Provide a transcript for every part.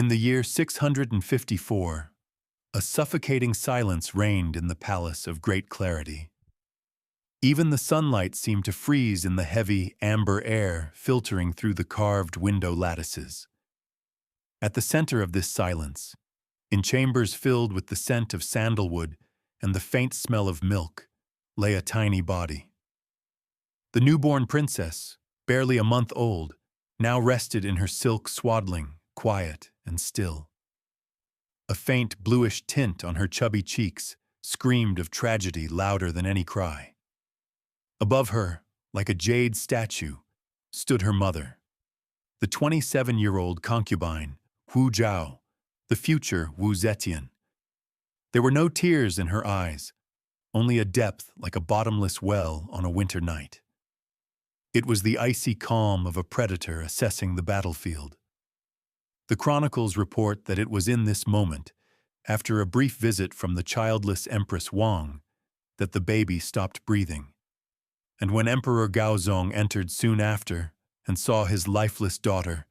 In the year 654, a suffocating silence reigned in the palace of great clarity. Even the sunlight seemed to freeze in the heavy, amber air filtering through the carved window lattices. At the center of this silence, in chambers filled with the scent of sandalwood and the faint smell of milk, lay a tiny body. The newborn princess, barely a month old, now rested in her silk swaddling, quiet and still. A faint bluish tint on her chubby cheeks screamed of tragedy louder than any cry. Above her, like a jade statue, stood her mother, the 27-year-old concubine, Wu Zhou, the future Wu Zetian. There were no tears in her eyes, only a depth like a bottomless well on a winter night. It was the icy calm of a predator assessing the battlefield. The chronicles report that it was in this moment, after a brief visit from the childless Empress Wang, that the baby stopped breathing. And when Emperor Gaozong entered soon after and saw his lifeless daughter,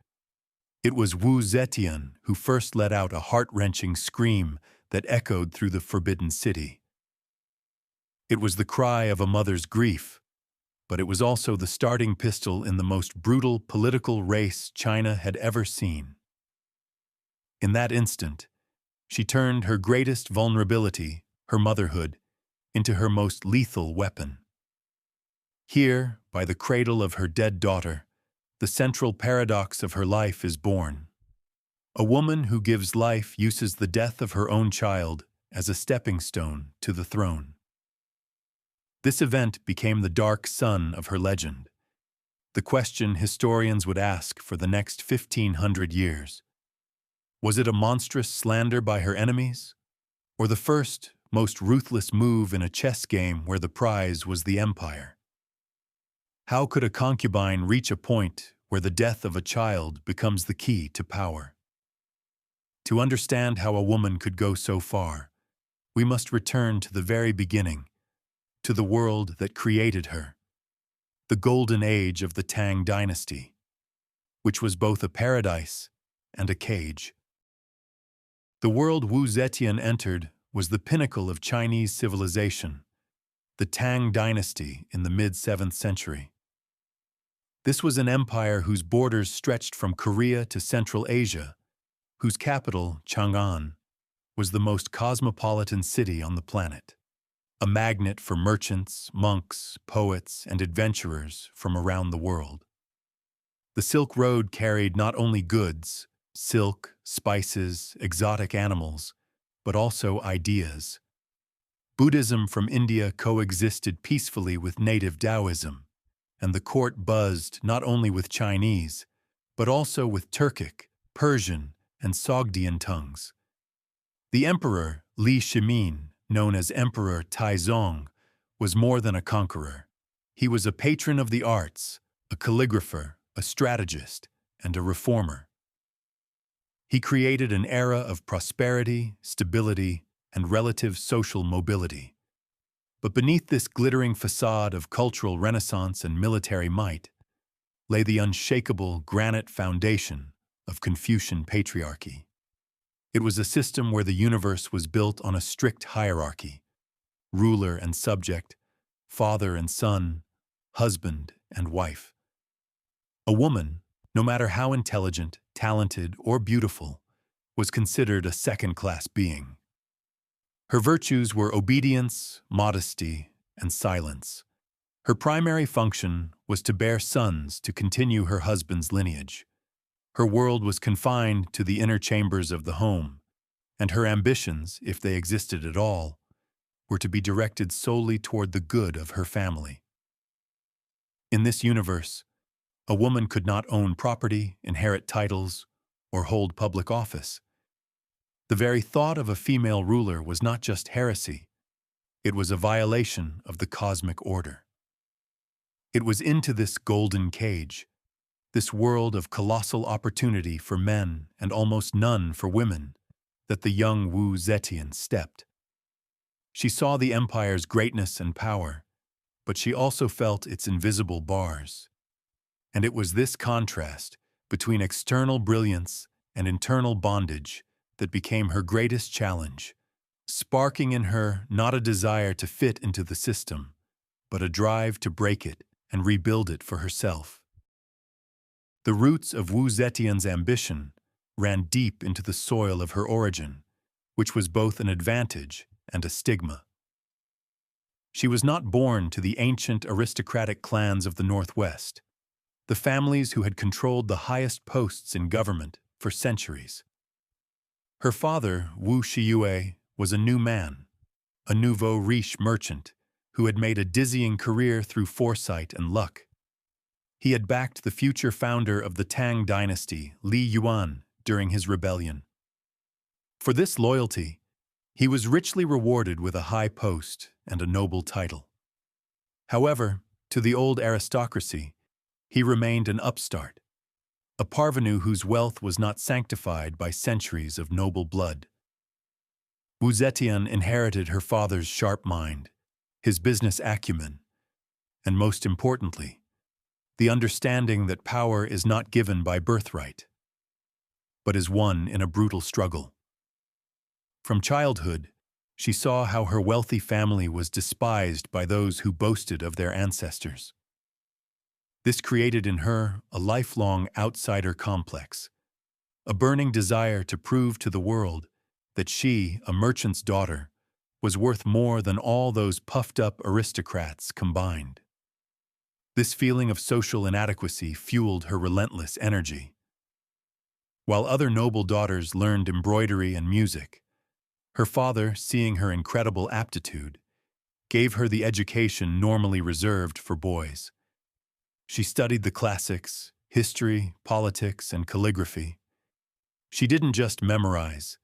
it was Wu Zetian who first let out a heart-wrenching scream that echoed through the forbidden city. It was the cry of a mother's grief, but it was also the starting pistol in the most brutal political race China had ever seen. In that instant, she turned her greatest vulnerability, her motherhood, into her most lethal weapon. Here, by the cradle of her dead daughter, the central paradox of her life is born. A woman who gives life uses the death of her own child as a stepping stone to the throne. This event became the dark sun of her legend, the question historians would ask for the next 1,500 years. Was it a monstrous slander by her enemies, or the first, most ruthless move in a chess game where the prize was the empire? How could a concubine reach a point where the death of a child becomes the key to power? To understand how a woman could go so far, we must return to the very beginning, to the world that created her, the golden age of the Tang Dynasty, which was both a paradise and a cage. The world Wu Zetian entered was the pinnacle of Chinese civilization, the Tang Dynasty in the mid-7th century. This was an empire whose borders stretched from Korea to Central Asia, whose capital, Chang'an, was the most cosmopolitan city on the planet, a magnet for merchants, monks, poets, and adventurers from around the world. The Silk Road carried not only goods, silk, spices, exotic animals, but also ideas. Buddhism from India coexisted peacefully with native Taoism, and the court buzzed not only with Chinese, but also with Turkic, Persian, and Sogdian tongues. The emperor, Li Shimin, known as Emperor Taizong, was more than a conqueror. He was a patron of the arts, a calligrapher, a strategist, and a reformer. He created an era of prosperity, stability, and relative social mobility. But beneath this glittering facade of cultural renaissance and military might lay the unshakable granite foundation of Confucian patriarchy. It was a system where the universe was built on a strict hierarchy: ruler and subject, father and son, husband and wife. A woman, no matter how intelligent, talented, or beautiful, was considered a second-class being. Her virtues were obedience, modesty, and silence. Her primary function was to bear sons to continue her husband's lineage. Her world was confined to the inner chambers of the home, and her ambitions, if they existed at all, were to be directed solely toward the good of her family. In this universe, a woman could not own property, inherit titles, or hold public office. The very thought of a female ruler was not just heresy, it was a violation of the cosmic order. It was into this golden cage, this world of colossal opportunity for men and almost none for women, that the young Wu Zetian stepped. She saw the empire's greatness and power, but she also felt its invisible bars. And it was this contrast between external brilliance and internal bondage that became her greatest challenge, sparking in her not a desire to fit into the system, but a drive to break it and rebuild it for herself. The roots of Wu Zetian's ambition ran deep into the soil of her origin, which was both an advantage and a stigma. She was not born to the ancient aristocratic clans of the Northwest, the families who had controlled the highest posts in government for centuries. Her father, Wu Shiyue, was a new man, a nouveau riche merchant who had made a dizzying career through foresight and luck. He had backed the future founder of the Tang Dynasty, Li Yuan, during his rebellion. For this loyalty, he was richly rewarded with a high post and a noble title. However, to the old aristocracy, he remained an upstart, a parvenu whose wealth was not sanctified by centuries of noble blood. Wu Zetian inherited her father's sharp mind, his business acumen, and most importantly, the understanding that power is not given by birthright, but is won in a brutal struggle. From childhood, she saw how her wealthy family was despised by those who boasted of their ancestors. This created in her a lifelong outsider complex, a burning desire to prove to the world that she, a merchant's daughter, was worth more than all those puffed-up aristocrats combined. This feeling of social inadequacy fueled her relentless energy. While other noble daughters learned embroidery and music, her father, seeing her incredible aptitude, gave her the education normally reserved for boys. She studied the classics, history, politics, and calligraphy. She didn't just memorize,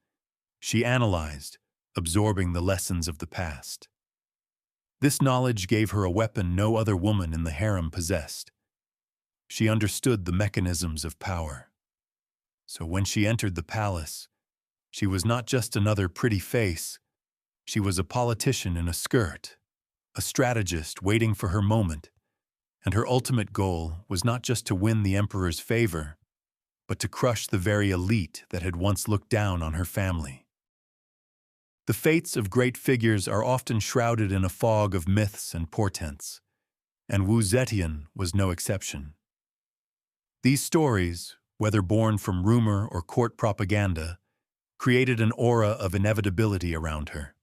she analyzed, absorbing the lessons of the past. This knowledge gave her a weapon no other woman in the harem possessed. She understood the mechanisms of power. So when she entered the palace, she was not just another pretty face, she was a politician in a skirt, a strategist waiting for her moment, and her ultimate goal was not just to win the emperor's favor, but to crush the very elite that had once looked down on her family. The fates of great figures are often shrouded in a fog of myths and portents, and Wu Zetian was no exception. These stories, whether born from rumor or court propaganda, created an aura of inevitability around her.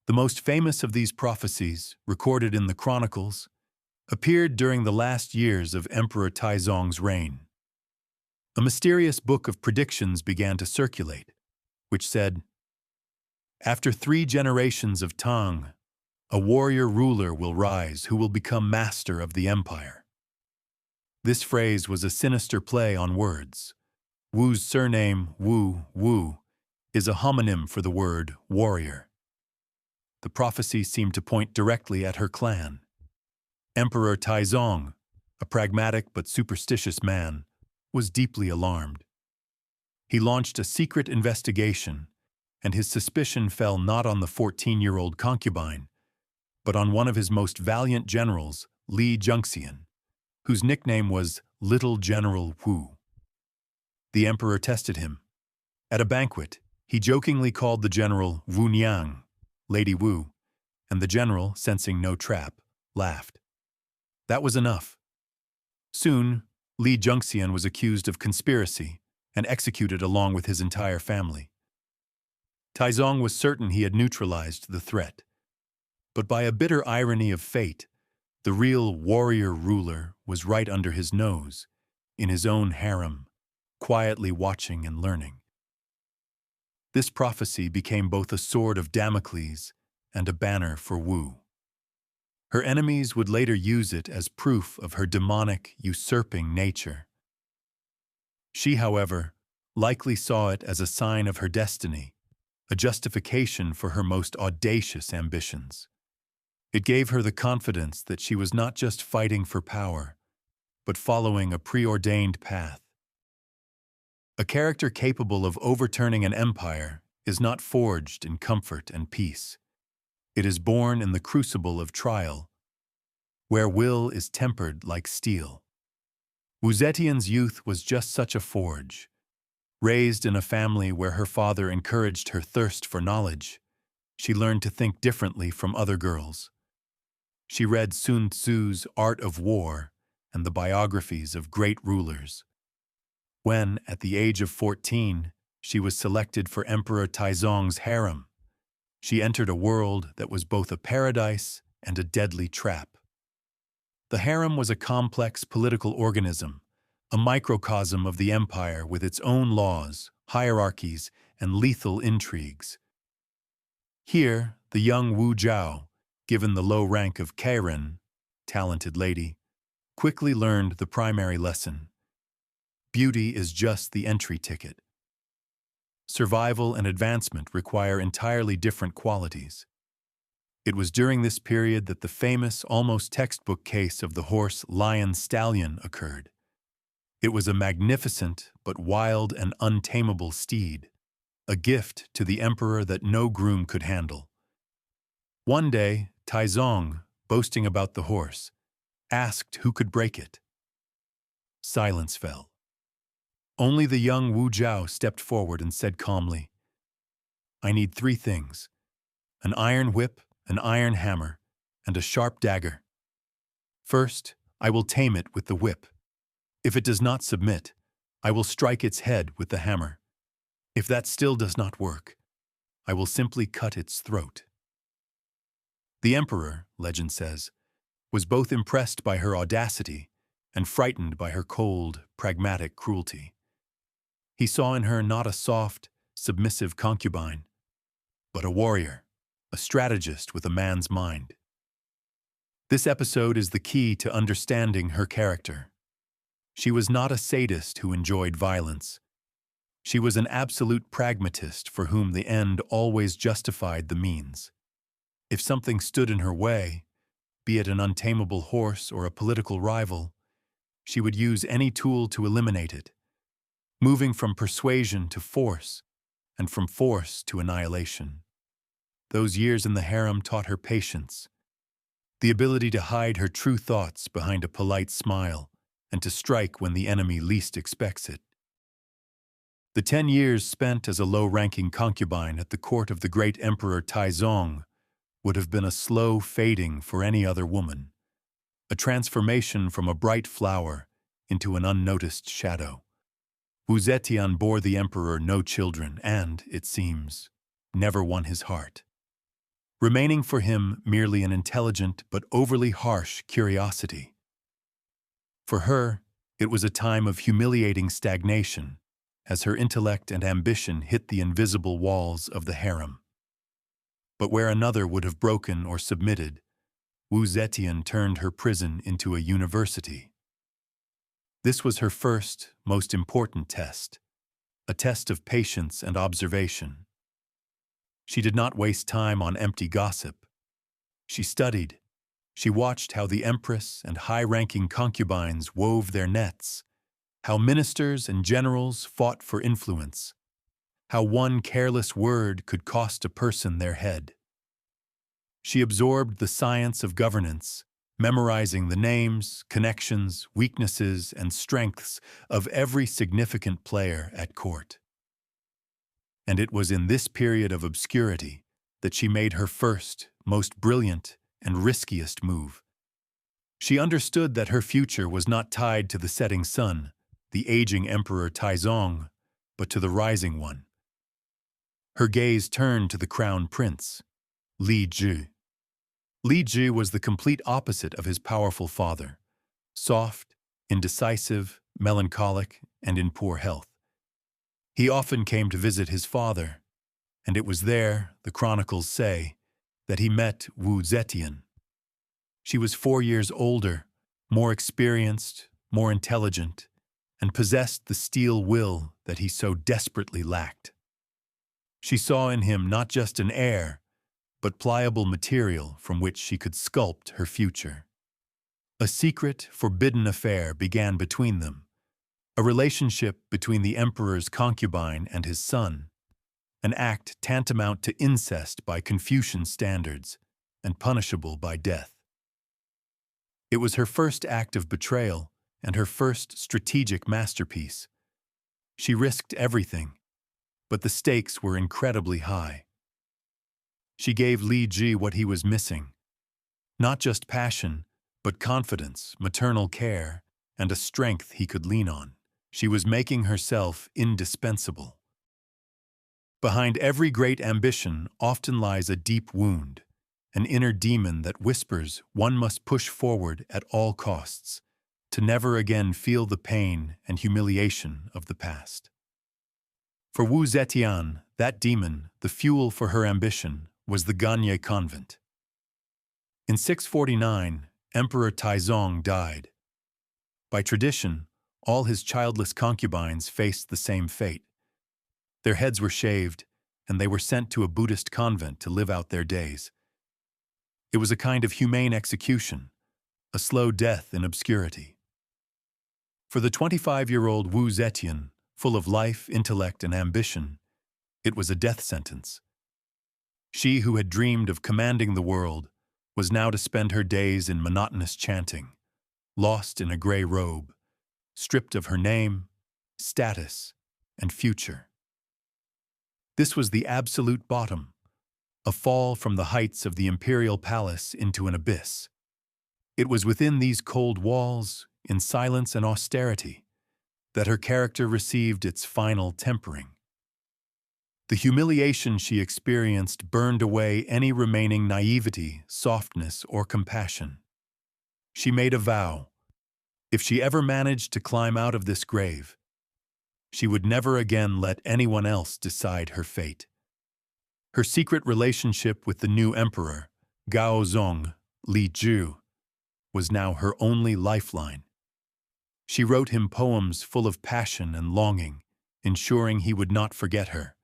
The most famous of these prophecies, recorded in the chronicles, appeared during the last years of Emperor Taizong's reign. A mysterious book of predictions began to circulate, which said, "After 3 generations of Tang, a warrior ruler will rise who will become master of the empire." This phrase was a sinister play on words. Wu's surname, Wu, is a homonym for the word warrior. The prophecy seemed to point directly at her clan. Emperor Taizong, a pragmatic but superstitious man, was deeply alarmed. He launched a secret investigation, and his suspicion fell not on the 14-year-old concubine, but on one of his most valiant generals, Li Zetian, whose nickname was Little General Wu. The emperor tested him. At a banquet, he jokingly called the general Wu Niang, Lady Wu, and the general, sensing no trap, laughed. That was enough. Soon, Li Zetian was accused of conspiracy and executed along with his entire family. Taizong was certain he had neutralized the threat. But by a bitter irony of fate, the real warrior ruler was right under his nose, in his own harem, quietly watching and learning. This prophecy became both a sword of Damocles and a banner for Wu. Her enemies would later use it as proof of her demonic, usurping nature. She, however, likely saw it as a sign of her destiny, a justification for her most audacious ambitions. It gave her the confidence that she was not just fighting for power, but following a preordained path. A character capable of overturning an empire is not forged in comfort and peace. It is born in the crucible of trial, where will is tempered like steel. Wu Zetian's youth was just such a forge. Raised in a family where her father encouraged her thirst for knowledge, she learned to think differently from other girls. She read Sun Tzu's Art of War and the biographies of great rulers. When, at the age of 14, she was selected for Emperor Taizong's harem, she entered a world that was both a paradise and a deadly trap. The harem was a complex political organism, a microcosm of the empire with its own laws, hierarchies, and lethal intrigues. Here, the young Wu Zhou, given the low rank of Kairen, talented lady, quickly learned the primary lesson. Beauty is just the entry ticket. Survival and advancement require entirely different qualities. It was during this period that the famous, almost textbook case of the horse Lion Stallion occurred. It was a magnificent but wild and untamable steed, a gift to the emperor that no groom could handle. One day, Taizong, boasting about the horse, asked who could break it. Silence fell. Only the young Wu Zhao stepped forward and said calmly, "I need 3 things: an iron whip, an iron hammer, and a sharp dagger. First, I will tame it with the whip. If it does not submit, I will strike its head with the hammer. If that still does not work, I will simply cut its throat." The emperor, legend says, was both impressed by her audacity and frightened by her cold, pragmatic cruelty. He saw in her not a soft, submissive concubine, but a warrior, a strategist with a man's mind. This episode is the key to understanding her character. She was not a sadist who enjoyed violence. She was an absolute pragmatist for whom the end always justified the means. If something stood in her way, be it an untamable horse or a political rival, she would use any tool to eliminate it, moving from persuasion to force, and from force to annihilation. Those years in the harem taught her patience, the ability to hide her true thoughts behind a polite smile, and to strike when the enemy least expects it. The 10 years spent as a low-ranking concubine at the court of the great Emperor Taizong would have been a slow fading for any other woman, a transformation from a bright flower into an unnoticed shadow. Wu Zetian bore the emperor no children and, it seems, never won his heart, remaining for him merely an intelligent but overly harsh curiosity. For her, it was a time of humiliating stagnation, as her intellect and ambition hit the invisible walls of the harem. But where another would have broken or submitted, Wu Zetian turned her prison into a university. This was her first, most important test, a test of patience and observation. She did not waste time on empty gossip. She studied. She watched how the Empress and high-ranking concubines wove their nets, how ministers and generals fought for influence, how one careless word could cost a person their head. She absorbed the science of governance, memorizing the names, connections, weaknesses, and strengths of every significant player at court. And it was in this period of obscurity that she made her first, most brilliant, and riskiest move. She understood that her future was not tied to the setting sun, the aging Emperor Taizong, but to the rising one. Her gaze turned to the crown prince, Li Zhi. Li Zhi was the complete opposite of his powerful father, soft, indecisive, melancholic, and in poor health. He often came to visit his father, and it was there, the chronicles say, that he met Wu Zetian. She was 4 years older, more experienced, more intelligent, and possessed the steel will that he so desperately lacked. She saw in him not just an heir, but pliable material from which she could sculpt her future. A secret, forbidden affair began between them, a relationship between the emperor's concubine and his son, an act tantamount to incest by Confucian standards and punishable by death. It was her first act of betrayal and her first strategic masterpiece. She risked everything, but the stakes were incredibly high. She gave Li Ji what he was missing, not just passion, but confidence, maternal care, and a strength he could lean on. She was making herself indispensable. Behind every great ambition often lies a deep wound, an inner demon that whispers one must push forward at all costs, to never again feel the pain and humiliation of the past. For Wu Zetian, that demon, the fuel for her ambition, was the Ganye convent. In 649, Emperor Taizong died. By tradition, all his childless concubines faced the same fate. Their heads were shaved, and they were sent to a Buddhist convent to live out their days. It was a kind of humane execution, a slow death in obscurity. For the 25-year-old Wu Zetian, full of life, intellect, and ambition, it was a death sentence. She who had dreamed of commanding the world was now to spend her days in monotonous chanting, lost in a gray robe, stripped of her name, status, and future. This was the absolute bottom, a fall from the heights of the imperial palace into an abyss. It was within these cold walls, in silence and austerity, that her character received its final tempering. The humiliation she experienced burned away any remaining naivety, softness, or compassion. She made a vow: if she ever managed to climb out of this grave, she would never again let anyone else decide her fate. Her secret relationship with the new emperor, Gaozong Li Zhou, was now her only lifeline. She wrote him poems full of passion and longing, ensuring he would not forget her,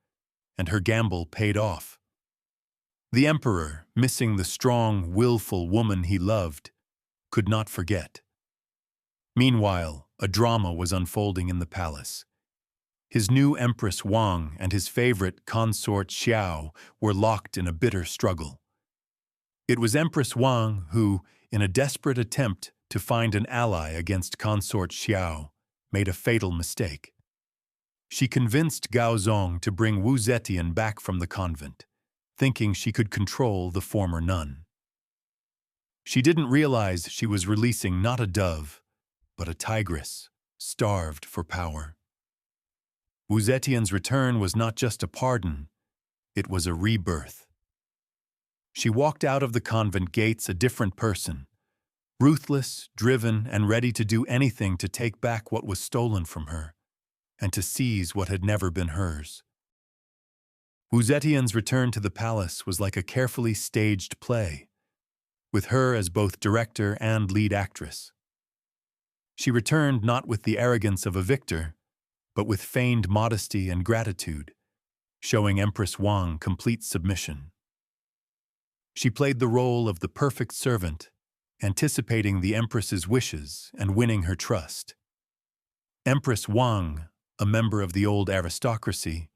and her gamble paid off. The emperor, missing the strong, willful woman he loved, could not forget. Meanwhile, a drama was unfolding in the palace. His new Empress Wang and his favorite consort Xiao were locked in a bitter struggle. It was Empress Wang who, in a desperate attempt to find an ally against consort Xiao, made a fatal mistake. She convinced Gaozong to bring Wu Zetian back from the convent, thinking she could control the former nun. She didn't realize she was releasing not a dove, but a tigress, starved for power. Wu Zetian's return was not just a pardon, it was a rebirth. She walked out of the convent gates a different person, ruthless, driven, and ready to do anything to take back what was stolen from her, and to seize what had never been hers. Wu Zetian's return to the palace was like a carefully staged play, with her as both director and lead actress. She returned not with the arrogance of a victor, but with feigned modesty and gratitude, showing Empress Wang complete submission. She played the role of the perfect servant, anticipating the Empress's wishes and winning her trust. Empress Wang, a member of the old aristocracy,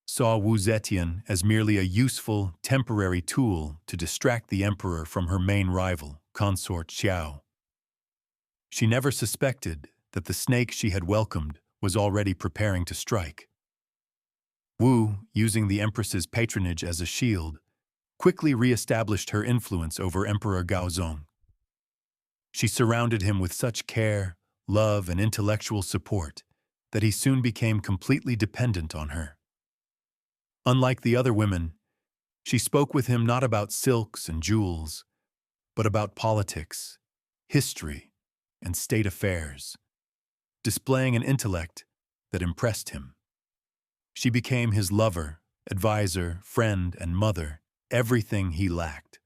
saw Wu Zetian as merely a useful, temporary tool to distract the emperor from her main rival, consort Xiao. She never suspected that the snake she had welcomed was already preparing to strike. Wu, using the Empress's patronage as a shield, quickly re-established her influence over Emperor Gaozong. She surrounded him with such care, love, and intellectual support that he soon became completely dependent on her. Unlike the other women, she spoke with him not about silks and jewels, but about politics, history, and state affairs, displaying an intellect that impressed him. She became his lover, advisor, friend, and mother, everything he lacked.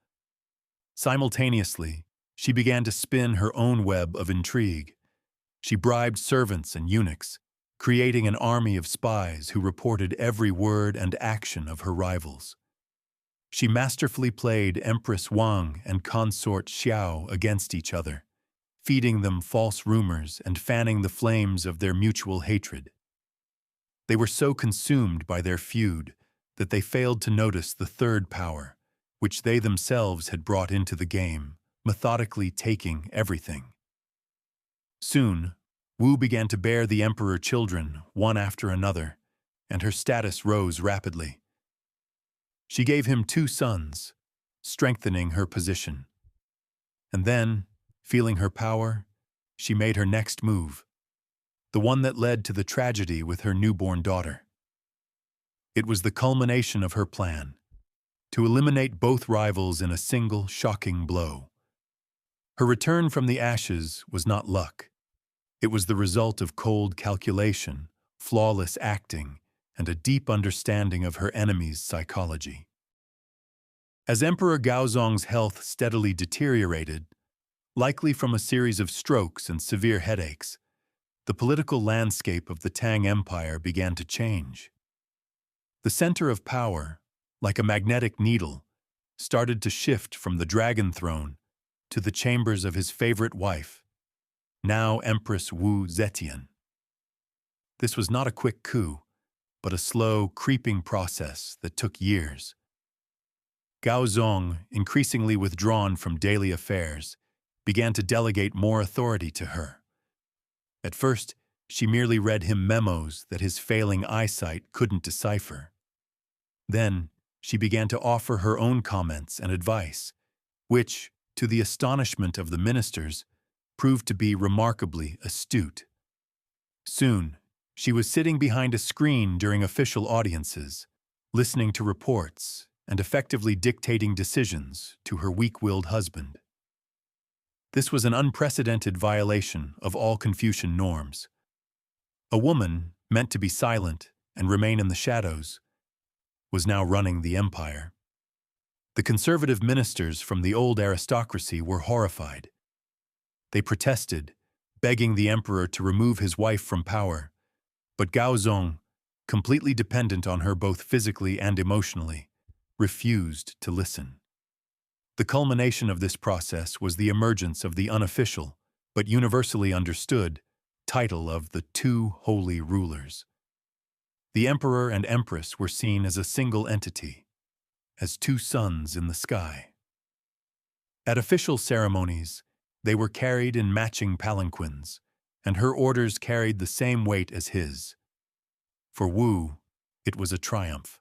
Simultaneously, she began to spin her own web of intrigue. She bribed servants and eunuchs, creating an army of spies who reported every word and action of her rivals. She masterfully played Empress Wang and consort Xiao against each other, feeding them false rumors and fanning the flames of their mutual hatred. They were so consumed by their feud that they failed to notice the third power, which they themselves had brought into the game, methodically taking everything. Soon, Wu began to bear the emperor children, one after another, and her status rose rapidly. She gave him 2 sons, strengthening her position. And then, feeling her power, she made her next move, the one that led to the tragedy with her newborn daughter. It was the culmination of her plan, to eliminate both rivals in a single shocking blow. Her return from the ashes was not luck. It was the result of cold calculation, flawless acting, and a deep understanding of her enemy's psychology. As Emperor Gaozong's health steadily deteriorated, likely from a series of strokes and severe headaches, the political landscape of the Tang Empire began to change. The center of power, like a magnetic needle, started to shift from the dragon throne to the chambers of his favorite wife, now Empress Wu Zetian. This was not a quick coup, but a slow, creeping process that took years. Gaozong, increasingly withdrawn from daily affairs, began to delegate more authority to her. At first, she merely read him memos that his failing eyesight couldn't decipher. Then, she began to offer her own comments and advice, which, to the astonishment of the ministers, proved to be remarkably astute. Soon, she was sitting behind a screen during official audiences, listening to reports and effectively dictating decisions to her weak-willed husband. This was an unprecedented violation of all Confucian norms. A woman, meant to be silent and remain in the shadows, was now running the empire. The conservative ministers from the old aristocracy were horrified. They protested, begging the emperor to remove his wife from power, but Gaozong, completely dependent on her both physically and emotionally, refused to listen. The culmination of this process was the emergence of the unofficial, but universally understood, title of the 2 holy rulers. The emperor and empress were seen as a single entity, as 2 suns in the sky. At official ceremonies, they were carried in matching palanquins, and her orders carried the same weight as his. For Wu, it was a triumph.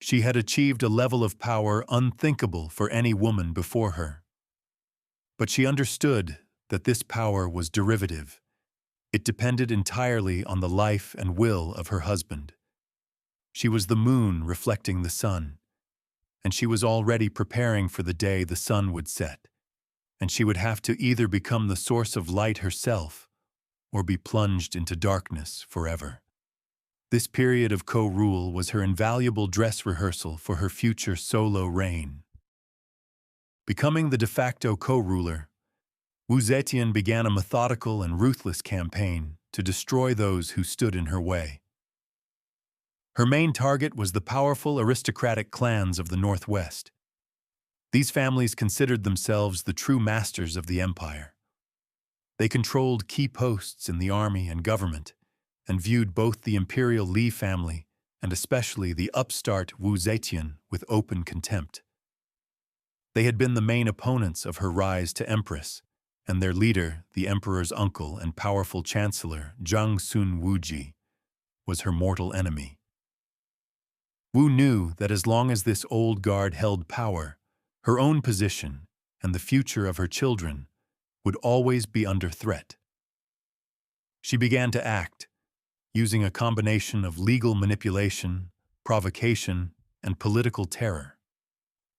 She had achieved a level of power unthinkable for any woman before her. But she understood that this power was derivative. It depended entirely on the life and will of her husband. She was the moon reflecting the sun, and she was already preparing for the day the sun would set, and she would have to either become the source of light herself or be plunged into darkness forever. This period of co-rule was her invaluable dress rehearsal for her future solo reign. Becoming the de facto co-ruler, Wu Zetian began a methodical and ruthless campaign to destroy those who stood in her way. Her main target was the powerful aristocratic clans of the Northwest. These families considered themselves the true masters of the empire. They controlled key posts in the army and government, and viewed both the imperial Li family and especially the upstart Wu Zetian with open contempt. They had been the main opponents of her rise to empress, and their leader, the emperor's uncle and powerful chancellor, Zhang Sun Wuji, was her mortal enemy. Wu knew that as long as this old guard held power, her own position and the future of her children would always be under threat. She began to act, using a combination of legal manipulation, provocation, and political terror.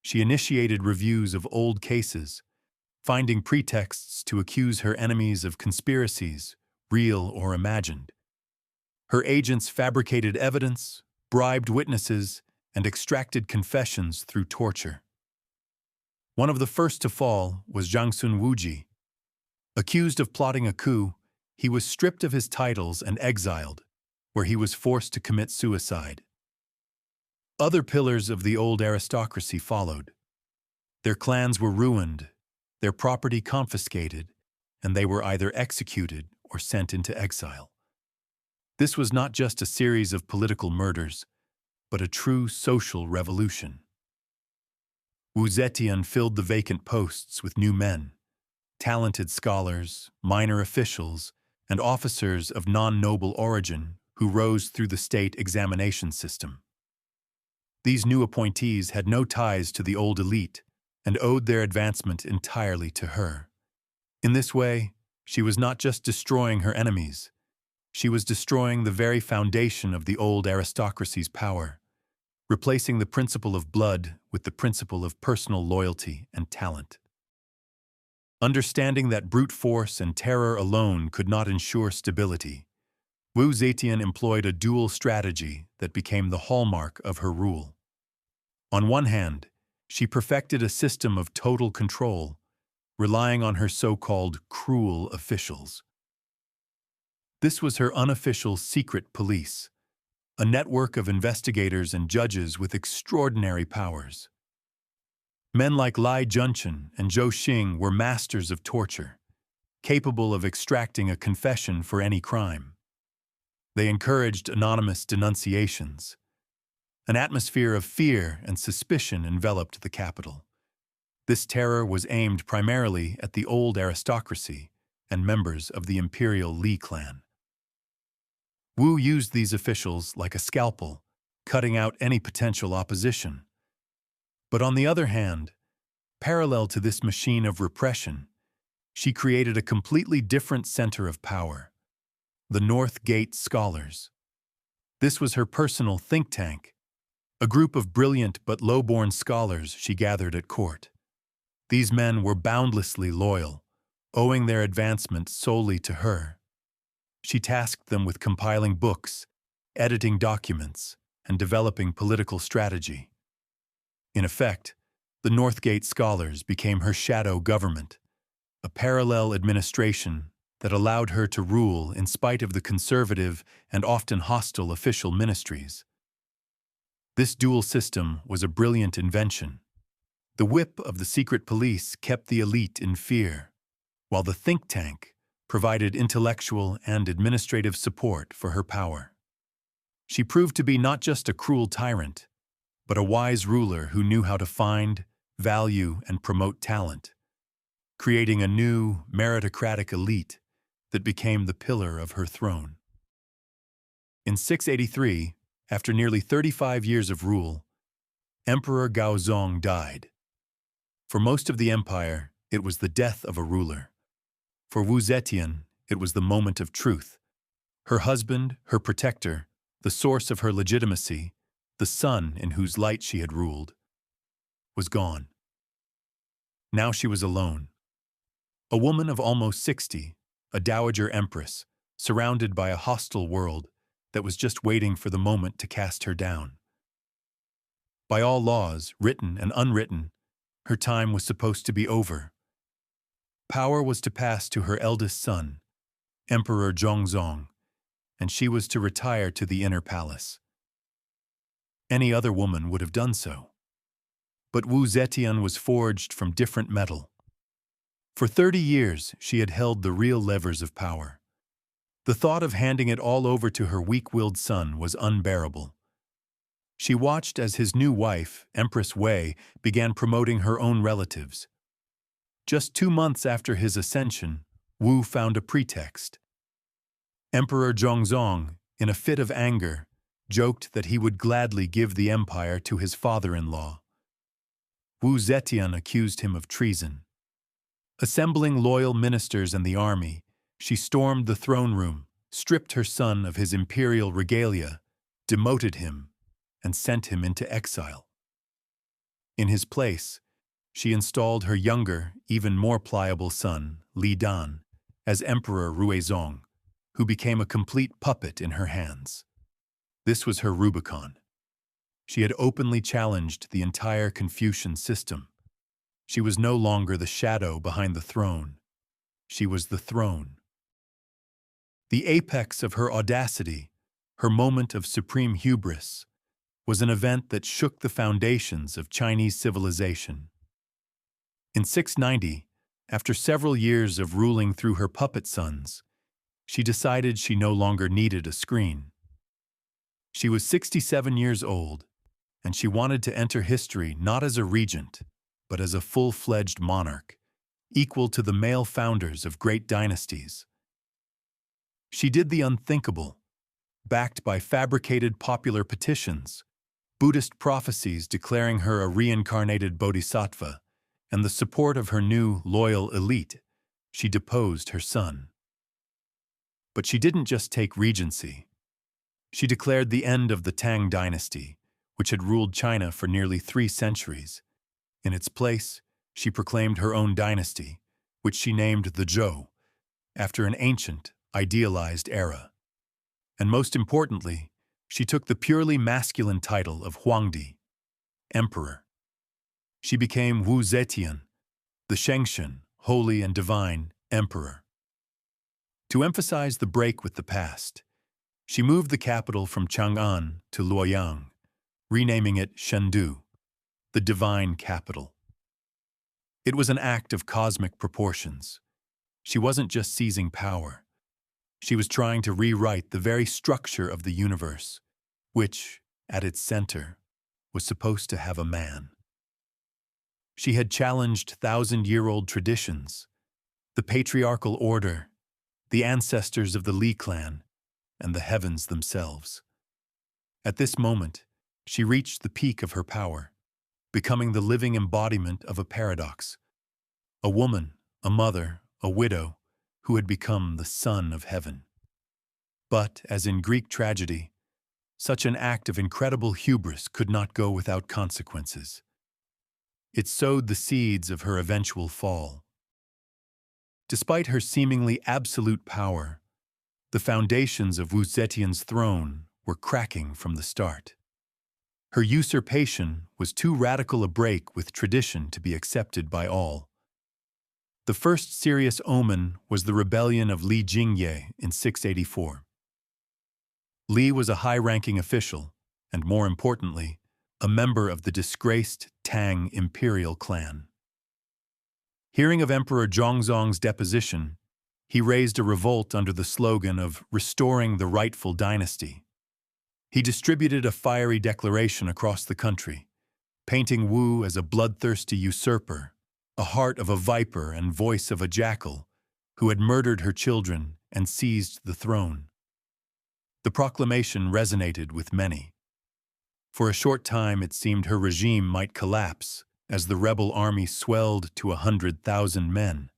She initiated reviews of old cases, finding pretexts to accuse her enemies of conspiracies, real or imagined. Her agents fabricated evidence, bribed witnesses, and extracted confessions through torture. One of the first to fall was Zhang Sun Wuji. Accused of plotting a coup, he was stripped of his titles and exiled, where he was forced to commit suicide. Other pillars of the old aristocracy followed. Their clans were ruined, their property confiscated, and they were either executed or sent into exile. This was not just a series of political murders, but a true social revolution. Wu Zetian filled the vacant posts with new men, talented scholars, minor officials, and officers of non-noble origin who rose through the state examination system. These new appointees had no ties to the old elite and owed their advancement entirely to her. In this way, she was not just destroying her enemies, she was destroying the very foundation of the old aristocracy's power, replacing the principle of blood with the principle of personal loyalty and talent. Understanding that brute force and terror alone could not ensure stability, Wu Zetian employed a dual strategy that became the hallmark of her rule. On one hand, she perfected a system of total control, relying on her so-called cruel officials. This was her unofficial secret police, a network of investigators and judges with extraordinary powers. Men like Lai Junchen and Zhou Xing were masters of torture, capable of extracting a confession for any crime. They encouraged anonymous denunciations. An atmosphere of fear and suspicion enveloped the capital. This terror was aimed primarily at the old aristocracy and members of the imperial Li clan. Wu used these officials like a scalpel, cutting out any potential opposition. But on the other hand, parallel to this machine of repression, she created a completely different center of power: the North Gate Scholars. This was her personal think tank, a group of brilliant but low-born scholars she gathered at court. These men were boundlessly loyal, owing their advancement solely to her. She tasked them with compiling books, editing documents, and developing political strategy. In effect, the Northgate Scholars became her shadow government, a parallel administration that allowed her to rule in spite of the conservative and often hostile official ministries. This dual system was a brilliant invention. The whip of the secret police kept the elite in fear, while the think tank provided intellectual and administrative support for her power. She proved to be not just a cruel tyrant, but a wise ruler who knew how to find, value, and promote talent, creating a new, meritocratic elite that became the pillar of her throne. In 683, after nearly 35 years of rule, Emperor Gaozong died. For most of the empire, it was the death of a ruler. For Wu Zetian, it was the moment of truth. Her husband, her protector, the source of her legitimacy, the sun in whose light she had ruled, was gone. Now she was alone. A woman of almost 60, a dowager empress, surrounded by a hostile world that was just waiting for the moment to cast her down. By all laws, written and unwritten, her time was supposed to be over. Power was to pass to her eldest son, Emperor Zhongzong, and she was to retire to the inner palace. Any other woman would have done so. But Wu Zetian was forged from different metal. For 30 years, she had held the real levers of power. The thought of handing it all over to her weak-willed son was unbearable. She watched as his new wife, Empress Wei, began promoting her own relatives. Just 2 months after his ascension, Wu found a pretext. Emperor Zhongzong, in a fit of anger, joked that he would gladly give the empire to his father-in-law. Wu Zetian accused him of treason. Assembling loyal ministers and the army, she stormed the throne room, stripped her son of his imperial regalia, demoted him, and sent him into exile. In his place, she installed her younger, even more pliable son, Li Dan, as Emperor Ruizong, who became a complete puppet in her hands. This was her Rubicon. She had openly challenged the entire Confucian system. She was no longer the shadow behind the throne. She was the throne. The apex of her audacity, her moment of supreme hubris, was an event that shook the foundations of Chinese civilization. In 690, after several years of ruling through her puppet sons, she decided she no longer needed a screen. She was 67 years old, and she wanted to enter history not as a regent, but as a full-fledged monarch, equal to the male founders of great dynasties. She did the unthinkable, backed by fabricated popular petitions, Buddhist prophecies declaring her a reincarnated bodhisattva, and the support of her new, loyal elite. She deposed her son. But she didn't just take regency. She declared the end of the Tang Dynasty, which had ruled China for nearly 3 centuries. In its place, she proclaimed her own dynasty, which she named the Zhou, after an ancient, idealized era. And most importantly, she took the purely masculine title of Huangdi, Emperor. She became Wu Zetian, the Shengshen, holy and divine, emperor. To emphasize the break with the past, she moved the capital from Chang'an to Luoyang, renaming it Chengdu, the divine capital. It was an act of cosmic proportions. She wasn't just seizing power. She was trying to rewrite the very structure of the universe, which, at its center, was supposed to have a man. She had challenged thousand-year-old traditions, the patriarchal order, the ancestors of the Li clan, and the heavens themselves. At this moment, she reached the peak of her power, becoming the living embodiment of a paradox. A woman, a mother, a widow, who had become the Son of Heaven. But, as in Greek tragedy, such an act of incredible hubris could not go without consequences. It sowed the seeds of her eventual fall. Despite her seemingly absolute power, the foundations of Wu Zetian's throne were cracking from the start. Her usurpation was too radical a break with tradition to be accepted by all. The first serious omen was the rebellion of Li Jingye in 684. Li was a high-ranking official, and more importantly, a member of the disgraced Tang imperial clan. Hearing of Emperor Zhongzong's deposition, he raised a revolt under the slogan of restoring the rightful dynasty. He distributed a fiery declaration across the country, painting Wu as a bloodthirsty usurper, a heart of a viper and voice of a jackal, who had murdered her children and seized the throne. The proclamation resonated with many. For a short time it seemed her regime might collapse as the rebel army swelled to 100,000 men.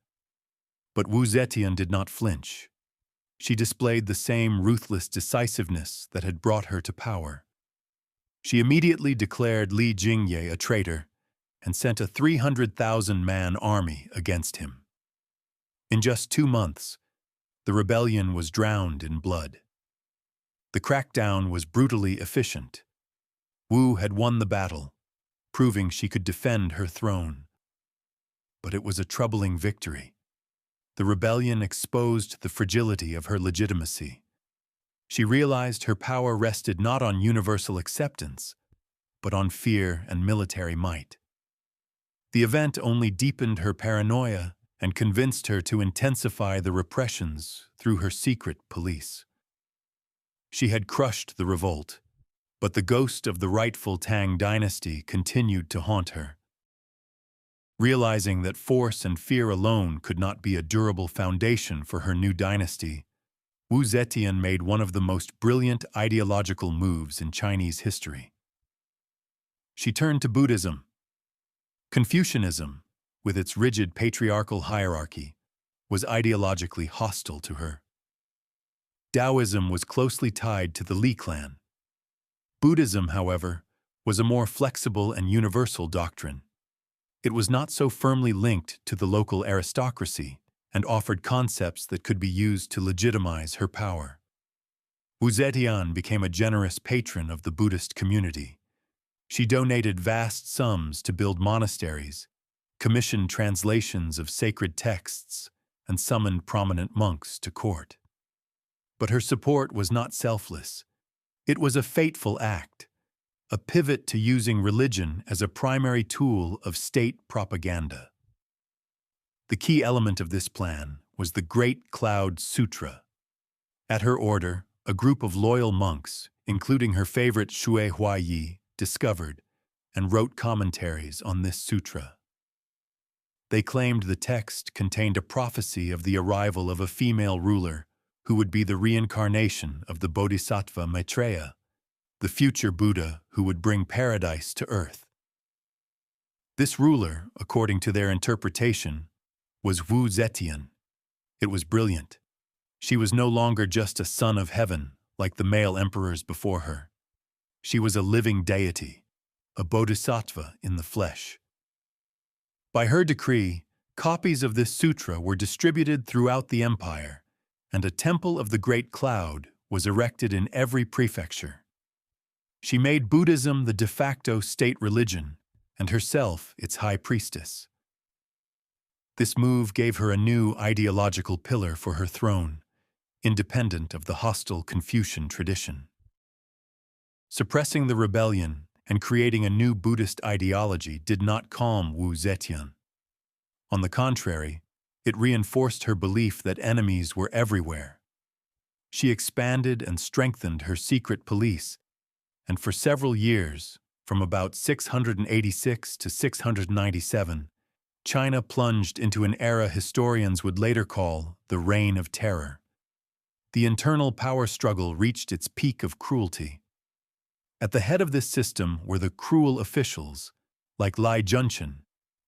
But Wu Zetian did not flinch. She displayed the same ruthless decisiveness that had brought her to power. She immediately declared Li Jingye a traitor and sent a 300,000-man army against him. In just 2 months, the rebellion was drowned in blood. The crackdown was brutally efficient. Wu had won the battle, proving she could defend her throne. But it was a troubling victory. The rebellion exposed the fragility of her legitimacy. She realized her power rested not on universal acceptance, but on fear and military might. The event only deepened her paranoia and convinced her to intensify the repressions through her secret police. She had crushed the revolt, but the ghost of the rightful Tang Dynasty continued to haunt her. Realizing that force and fear alone could not be a durable foundation for her new dynasty, Wu Zetian made one of the most brilliant ideological moves in Chinese history. She turned to Buddhism. Confucianism, with its rigid patriarchal hierarchy, was ideologically hostile to her. Taoism was closely tied to the Li clan. Buddhism, however, was a more flexible and universal doctrine. It was not so firmly linked to the local aristocracy and offered concepts that could be used to legitimize her power. Wu Zetian became a generous patron of the Buddhist community. She donated vast sums to build monasteries, commissioned translations of sacred texts, and summoned prominent monks to court. But her support was not selfless. It was a fateful act, a pivot to using religion as a primary tool of state propaganda. The key element of this plan was the Great Cloud Sutra. At her order, a group of loyal monks, including her favorite Shui Huayi, discovered and wrote commentaries on this sutra. They claimed the text contained a prophecy of the arrival of a female ruler who would be the reincarnation of the Bodhisattva Maitreya, the future Buddha who would bring paradise to earth. This ruler, according to their interpretation, was Wu Zetian. It was brilliant. She was no longer just a son of heaven, like the male emperors before her. She was a living deity, a bodhisattva in the flesh. By her decree, copies of this sutra were distributed throughout the empire, and a temple of the Great Cloud was erected in every prefecture. She made Buddhism the de facto state religion, and herself its high priestess. This move gave her a new ideological pillar for her throne, independent of the hostile Confucian tradition. Suppressing the rebellion and creating a new Buddhist ideology did not calm Wu Zetian. On the contrary, it reinforced her belief that enemies were everywhere. She expanded and strengthened her secret police, and for several years, from about 686 to 697, China plunged into an era historians would later call the Reign of Terror. The internal power struggle reached its peak of cruelty. At the head of this system were the cruel officials, like Lai Junchen,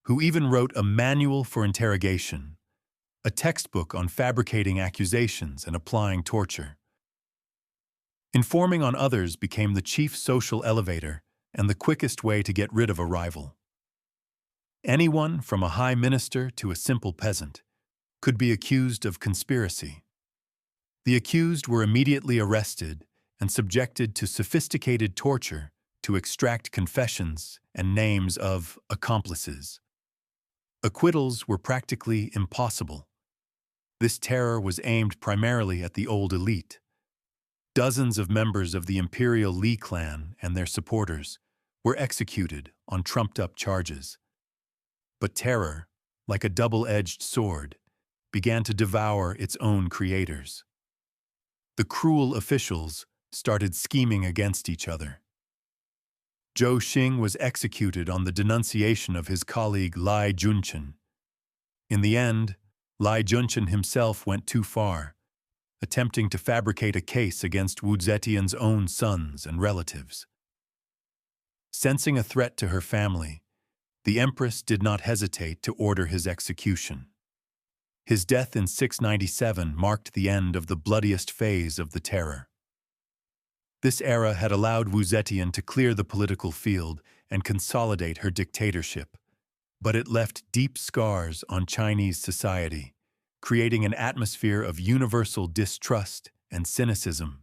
who even wrote a manual for interrogation, a textbook on fabricating accusations and applying torture. Informing on others became the chief social elevator and the quickest way to get rid of a rival. Anyone, from a high minister to a simple peasant, could be accused of conspiracy. The accused were immediately arrested and subjected to sophisticated torture to extract confessions and names of accomplices. Acquittals were practically impossible. This terror was aimed primarily at the old elite. Dozens of members of the imperial Li clan and their supporters were executed on trumped-up charges. But terror, like a double-edged sword, began to devour its own creators. The cruel officials started scheming against each other. Zhou Xing was executed on the denunciation of his colleague Lai Junchen. In the end, Lai Junchen himself went too far, attempting to fabricate a case against Wu Zetian's own sons and relatives. Sensing a threat to her family, the Empress did not hesitate to order his execution. His death in 697 marked the end of the bloodiest phase of the terror. This era had allowed Wu Zetian to clear the political field and consolidate her dictatorship, but it left deep scars on Chinese society, creating an atmosphere of universal distrust and cynicism.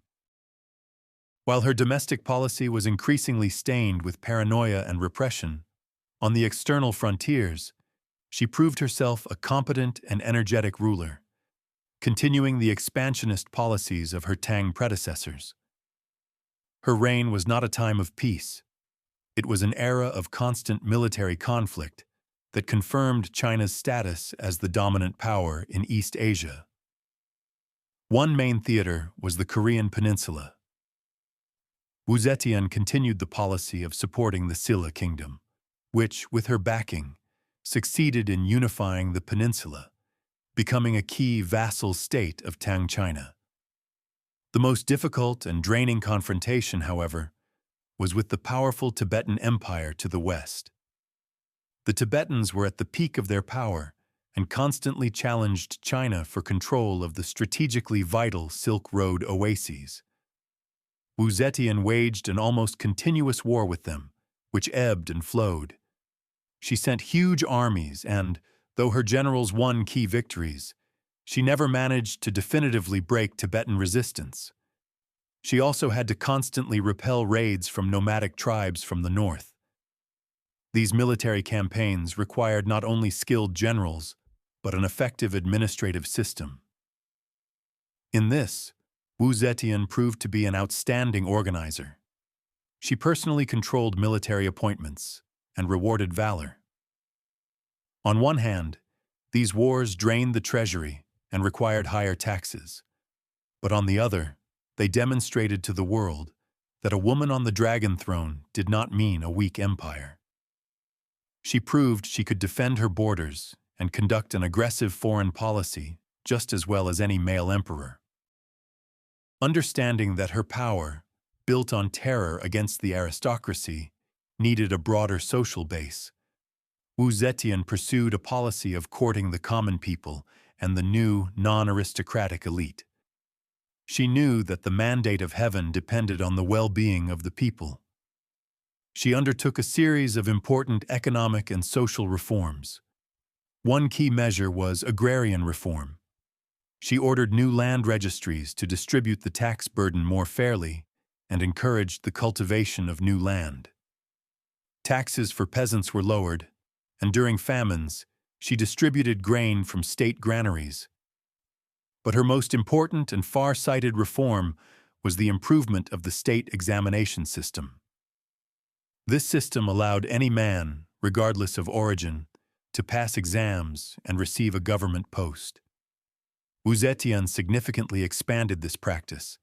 While her domestic policy was increasingly stained with paranoia and repression, on the external frontiers, she proved herself a competent and energetic ruler, continuing the expansionist policies of her Tang predecessors. Her reign was not a time of peace. It was an era of constant military conflict that confirmed China's status as the dominant power in East Asia. One main theater was the Korean Peninsula. Wu Zetian continued the policy of supporting the Silla kingdom, which, with her backing, succeeded in unifying the peninsula, becoming a key vassal state of Tang China. The most difficult and draining confrontation, however, was with the powerful Tibetan Empire to the west. The Tibetans were at the peak of their power and constantly challenged China for control of the strategically vital Silk Road oases. Wu Zetian waged an almost continuous war with them, which ebbed and flowed. She sent huge armies and, though her generals won key victories, she never managed to definitively break Tibetan resistance. She also had to constantly repel raids from nomadic tribes from the north. These military campaigns required not only skilled generals, but an effective administrative system. In this, Wu Zetian proved to be an outstanding organizer. She personally controlled military appointments and rewarded valor. On one hand, these wars drained the treasury and required higher taxes. But on the other, they demonstrated to the world that a woman on the dragon throne did not mean a weak empire. She proved she could defend her borders and conduct an aggressive foreign policy just as well as any male emperor. Understanding that her power, built on terror against the aristocracy, needed a broader social base, Wu Zetian pursued a policy of courting the common people and the new, non-aristocratic elite. She knew that the mandate of heaven depended on the well-being of the people. She undertook a series of important economic and social reforms. One key measure was agrarian reform. She ordered new land registries to distribute the tax burden more fairly and encouraged the cultivation of new land. Taxes for peasants were lowered, and during famines, she distributed grain from state granaries. But her most important and far-sighted reform was the improvement of the state examination system. This system allowed any man, regardless of origin, to pass exams and receive a government post. Wu Zetian significantly expanded this practice.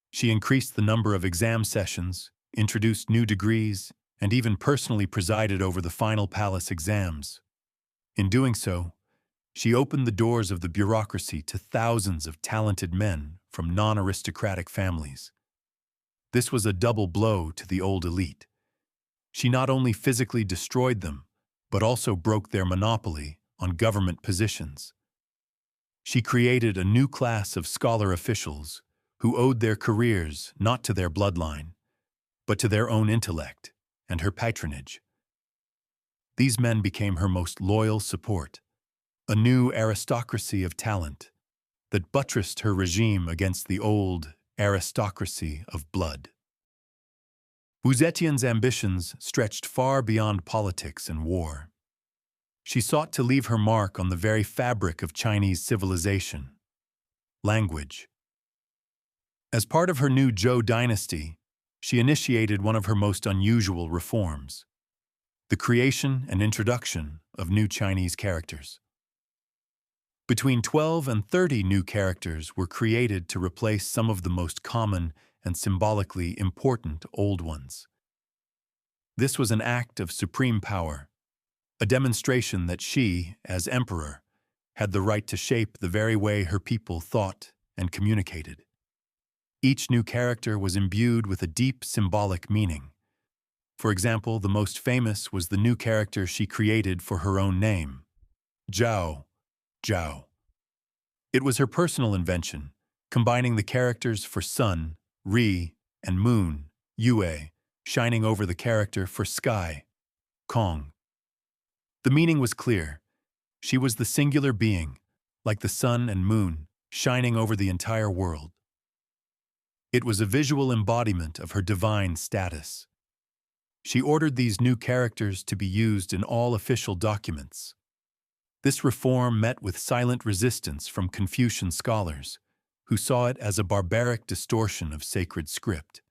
She increased the number of exam sessions, introduced new degrees, and even personally presided over the final palace exams. In doing so, she opened the doors of the bureaucracy to thousands of talented men from non-aristocratic families. This was a double blow to the old elite. She not only physically destroyed them, but also broke their monopoly on government positions. She created a new class of scholar officials who owed their careers not to their bloodline, but to their own intellect and her patronage. These men became her most loyal support, a new aristocracy of talent that buttressed her regime against the old aristocracy of blood. Wu Zetian's ambitions stretched far beyond politics and war. She sought to leave her mark on the very fabric of Chinese civilization: language. As part of her new Zhou dynasty, she initiated one of her most unusual reforms: the creation and introduction of new Chinese characters. Between 12 and 30 new characters were created to replace some of the most common and symbolically important old ones. This was an act of supreme power, a demonstration that she, as emperor, had the right to shape the very way her people thought and communicated. Each new character was imbued with a deep symbolic meaning. For example, the most famous was the new character she created for her own name: Zhou. Zhou. It was her personal invention, combining the characters for sun, ri, and moon, yue, shining over the character for sky, kong. The meaning was clear. She was the singular being, like the sun and moon, shining over the entire world. It was a visual embodiment of her divine status. She ordered these new characters to be used in all official documents. This reform met with silent resistance from Confucian scholars, who saw it as a barbaric distortion of sacred script.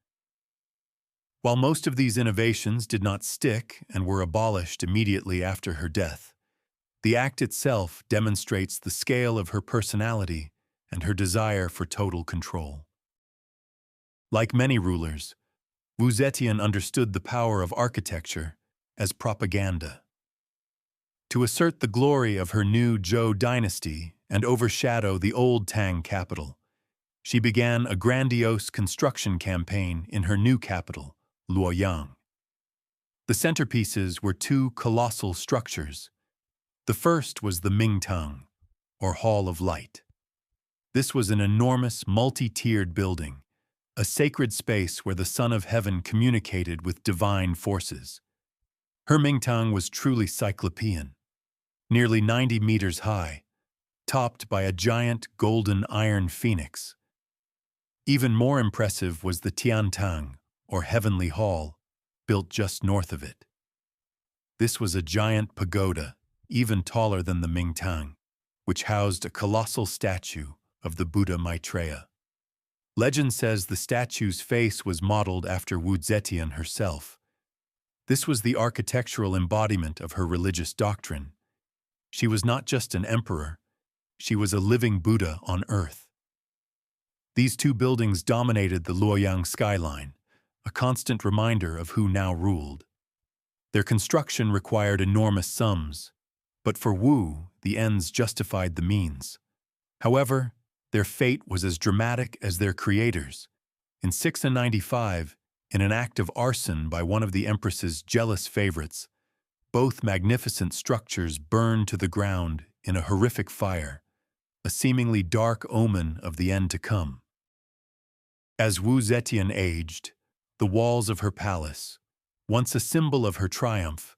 While most of these innovations did not stick and were abolished immediately after her death, the act itself demonstrates the scale of her personality and her desire for total control. Like many rulers, Wu Zetian understood the power of architecture as propaganda. To assert the glory of her new Zhou dynasty and overshadow the old Tang capital, she began a grandiose construction campaign in her new capital, Luoyang. The centerpieces were two colossal structures. The first was the Mingtang, or Hall of Light. This was an enormous, multi-tiered building, a sacred space where the Son of Heaven communicated with divine forces. Her Mingtang was truly cyclopean, nearly 90 meters high, topped by a giant golden iron phoenix. Even more impressive was the Tiantang, or Heavenly Hall, built just north of it. This was a giant pagoda, even taller than the Mingtang, which housed a colossal statue of the Buddha Maitreya. Legend says the statue's face was modeled after Wu Zetian herself. This was the architectural embodiment of her religious doctrine. She was not just an emperor, she was a living Buddha on earth. These two buildings dominated the Luoyang skyline, a constant reminder of who now ruled. Their construction required enormous sums, but for Wu, the ends justified the means. However, Their fate was as dramatic as their creators. In 695, in an act of arson by one of the Empress's jealous favorites, both magnificent structures burned to the ground in a horrific fire, a seemingly dark omen of the end to come. As Wu Zetian aged, the walls of her palace, once a symbol of her triumph,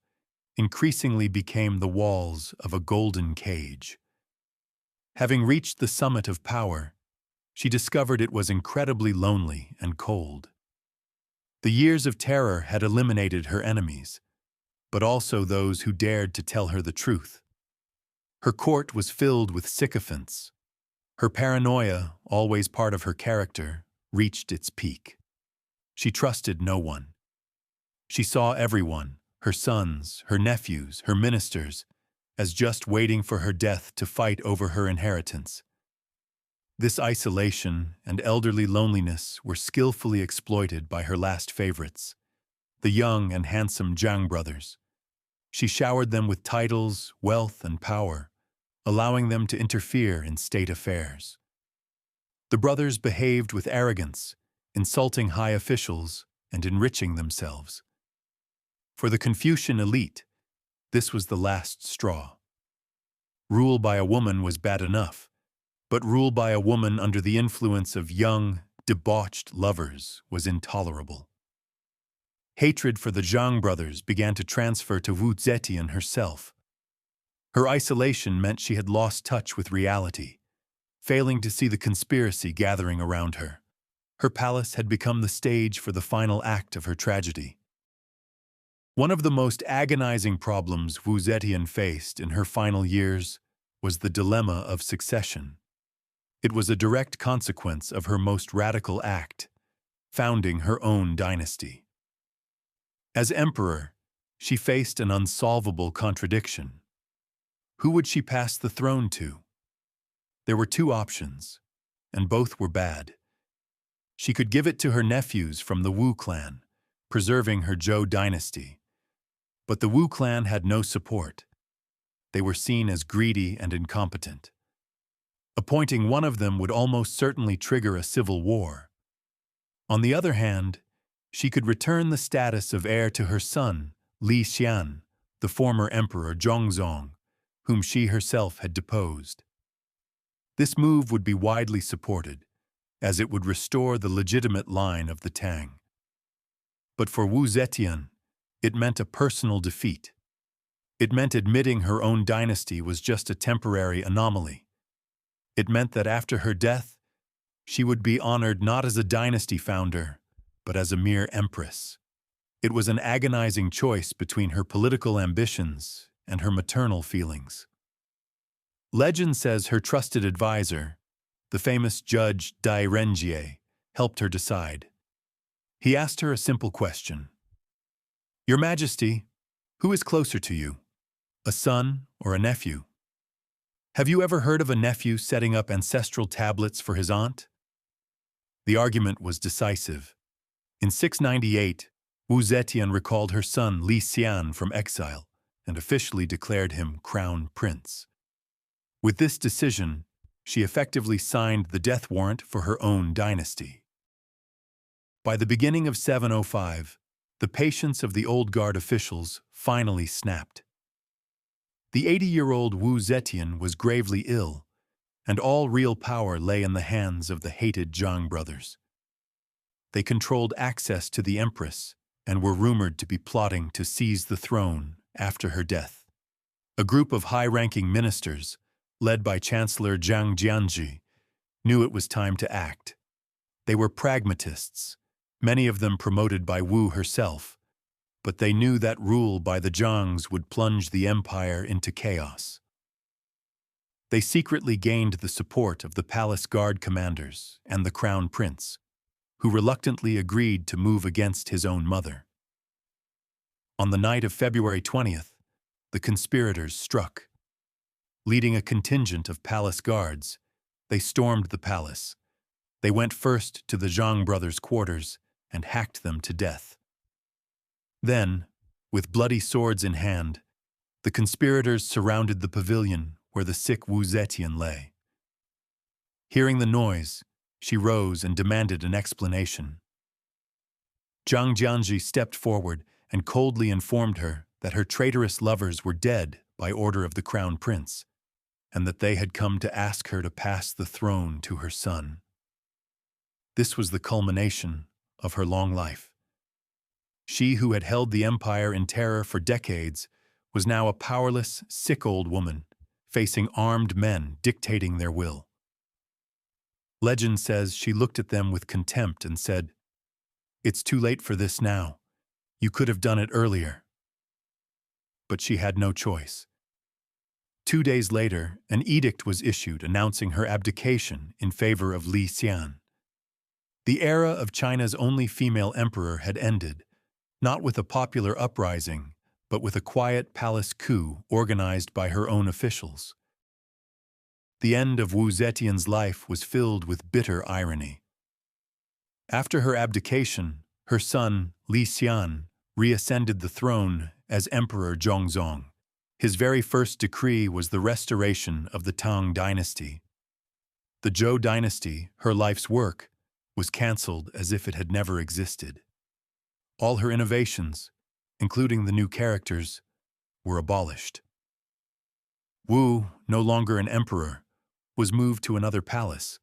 increasingly became the walls of a golden cage. Having reached the summit of power, she discovered it was incredibly lonely and cold. The years of terror had eliminated her enemies, but also those who dared to tell her the truth. Her court was filled with sycophants. Her paranoia, always part of her character, reached its peak. She trusted no one. She saw everyone, her sons, her nephews, her ministers, as just waiting for her death to fight over her inheritance. This isolation and elderly loneliness were skillfully exploited by her last favorites, the young and handsome Zhang brothers. She showered them with titles, wealth, and power, allowing them to interfere in state affairs. The brothers behaved with arrogance, insulting high officials and enriching themselves. For the Confucian elite, this was the last straw. Rule by a woman was bad enough, but rule by a woman under the influence of young, debauched lovers was intolerable. Hatred for the Zhang brothers began to transfer to Wu Zetian herself. Her isolation meant she had lost touch with reality, failing to see the conspiracy gathering around her. Her palace had become the stage for the final act of her tragedy. One of the most agonizing problems Wu Zetian faced in her final years was the dilemma of succession. It was a direct consequence of her most radical act, founding her own dynasty. As emperor, she faced an unsolvable contradiction. Who would she pass the throne to? There were two options, and both were bad. She could give it to her nephews from the Wu clan, preserving her Zhou dynasty. But the Wu clan had no support. They were seen as greedy and incompetent. Appointing one of them would almost certainly trigger a civil war. On the other hand, she could return the status of heir to her son, Li Xian, the former emperor Zhongzong, whom she herself had deposed. This move would be widely supported, as it would restore the legitimate line of the Tang. But for Wu Zetian, it meant a personal defeat. It meant admitting her own dynasty was just a temporary anomaly. It meant that after her death, she would be honored not as a dynasty founder, but as a mere empress. It was an agonizing choice between her political ambitions and her maternal feelings. Legend says her trusted advisor, the famous judge Dai Renjie, helped her decide. He asked her a simple question. "Your Majesty, who is closer to you, a son or a nephew? Have you ever heard of a nephew setting up ancestral tablets for his aunt?" The argument was decisive. In 698, Wu Zetian recalled her son Li Xian from exile and officially declared him crown prince. With this decision, she effectively signed the death warrant for her own dynasty. By the beginning of 705, the patience of the old guard officials finally snapped. The 80-year-old Wu Zetian was gravely ill, and all real power lay in the hands of the hated Zhang brothers. They controlled access to the Empress and were rumored to be plotting to seize the throne after her death. A group of high-ranking ministers, led by Chancellor Zhang Jianzhi, knew it was time to act. They were pragmatists, many of them promoted by Wu herself, but they knew that rule by the Zhangs would plunge the empire into chaos. They secretly gained the support of the palace guard commanders and the crown prince, who reluctantly agreed to move against his own mother. On the night of February 20th, the conspirators struck. Leading a contingent of palace guards, they stormed the palace. They went first to the Zhang brothers' quarters and hacked them to death. Then, with bloody swords in hand, the conspirators surrounded the pavilion where the sick Wu Zetian lay. Hearing the noise, she rose and demanded an explanation. Zhang Jianji stepped forward and coldly informed her that her traitorous lovers were dead by order of the crown prince, and that they had come to ask her to pass the throne to her son. This was the culmination of her long life. She who had held the empire in terror for decades was now a powerless, sick old woman, facing armed men dictating their will. Legend says she looked at them with contempt and said, "It's too late for this now. You could have done it earlier." But she had no choice. 2 days later, an edict was issued announcing her abdication in favor of Li Xian. The era of China's only female emperor had ended, not with a popular uprising, but with a quiet palace coup organized by her own officials. The end of Wu Zetian's life was filled with bitter irony. After her abdication, her son, Li Xian, reascended the throne as Emperor Zhongzong. His very first decree was the restoration of the Tang Dynasty. The Zhou dynasty, her life's work, was cancelled as if it had never existed. All her innovations, including the new characters, were abolished. Wu, no longer an emperor, was moved to another palace,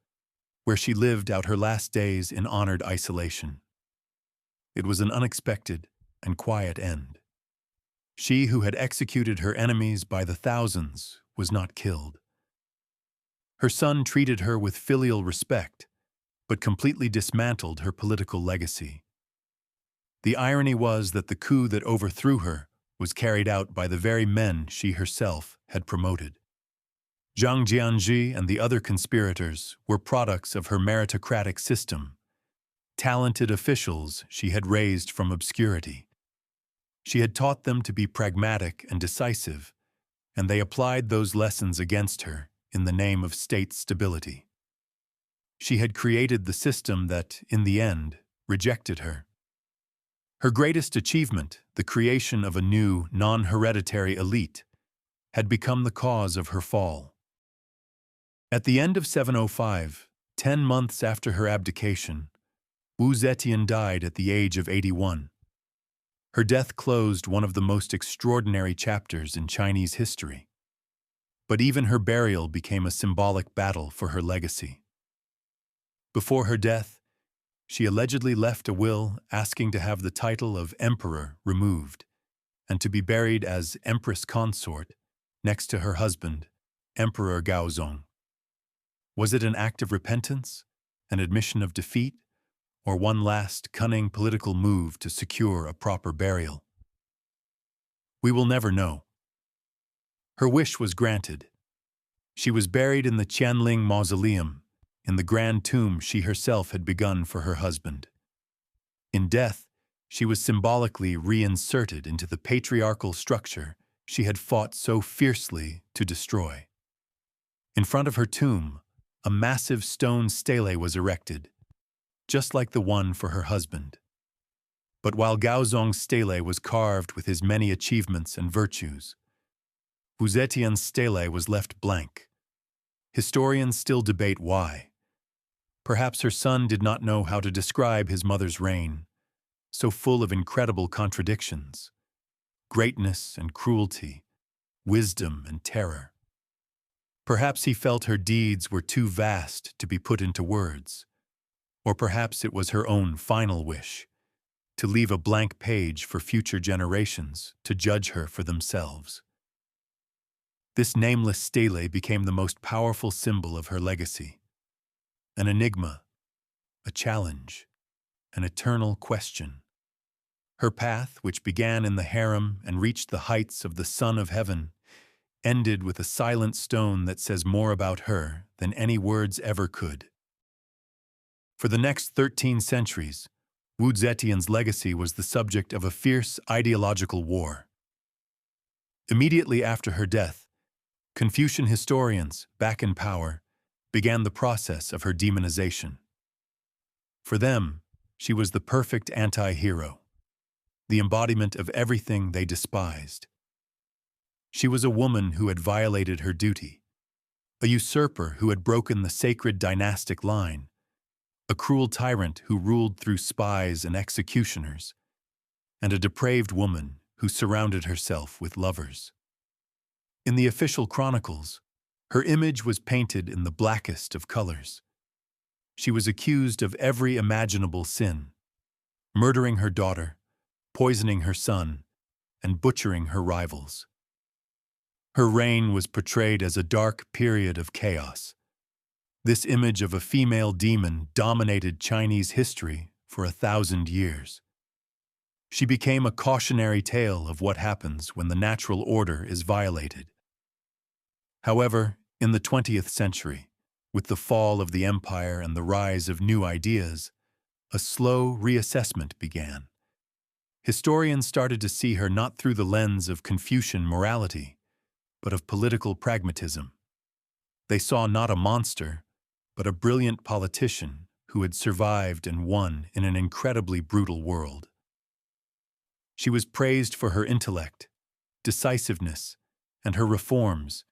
where she lived out her last days in honored isolation. It was an unexpected and quiet end. She who had executed her enemies by the thousands was not killed. Her son treated her with filial respect, but completely dismantled her political legacy. The irony was that the coup that overthrew her was carried out by the very men she herself had promoted. Zhang Jianji and the other conspirators were products of her meritocratic system, talented officials she had raised from obscurity. She had taught them to be pragmatic and decisive, and they applied those lessons against her in the name of state stability. She had created the system that, in the end, rejected her. Her greatest achievement, the creation of a new, non-hereditary elite, had become the cause of her fall. At the end of 705, 10 months after her abdication, Wu Zetian died at the age of 81. Her death closed one of the most extraordinary chapters in Chinese history. But even her burial became a symbolic battle for her legacy. Before her death, she allegedly left a will asking to have the title of emperor removed and to be buried as Empress consort next to her husband, Emperor Gaozong. Was it an act of repentance, an admission of defeat, or one last cunning political move to secure a proper burial? We will never know. Her wish was granted. She was buried in the Qianling Mausoleum, in the grand tomb she herself had begun for her husband. In death, she was symbolically reinserted into the patriarchal structure she had fought so fiercely to destroy. In front of her tomb, a massive stone stele was erected, just like the one for her husband. But while Gaozong's stele was carved with his many achievements and virtues, Wu Zetian's stele was left blank. Historians still debate why. Perhaps her son did not know how to describe his mother's reign, so full of incredible contradictions, greatness and cruelty, wisdom and terror. Perhaps he felt her deeds were too vast to be put into words, or perhaps it was her own final wish, to leave a blank page for future generations to judge her for themselves. This nameless stele became the most powerful symbol of her legacy. An enigma, a challenge, an eternal question. Her path, which began in the harem and reached the heights of the Son of Heaven, ended with a silent stone that says more about her than any words ever could. For the next 13 centuries, Wu Zetian's legacy was the subject of a fierce ideological war. Immediately after her death, Confucian historians, back in power, began the process of her demonization. For them, she was the perfect anti-hero, the embodiment of everything they despised. She was a woman who had violated her duty, a usurper who had broken the sacred dynastic line, a cruel tyrant who ruled through spies and executioners, and a depraved woman who surrounded herself with lovers. In the official chronicles, her image was painted in the blackest of colors. She was accused of every imaginable sin, murdering her daughter, poisoning her son, and butchering her rivals. Her reign was portrayed as a dark period of chaos. This image of a female demon dominated Chinese history for 1,000 years. She became a cautionary tale of what happens when the natural order is violated. However, in the 20th century, with the fall of the empire and the rise of new ideas, a slow reassessment began. Historians started to see her not through the lens of Confucian morality, but of political pragmatism. They saw not a monster, but a brilliant politician who had survived and won in an incredibly brutal world. She was praised for her intellect, decisiveness, and her reforms,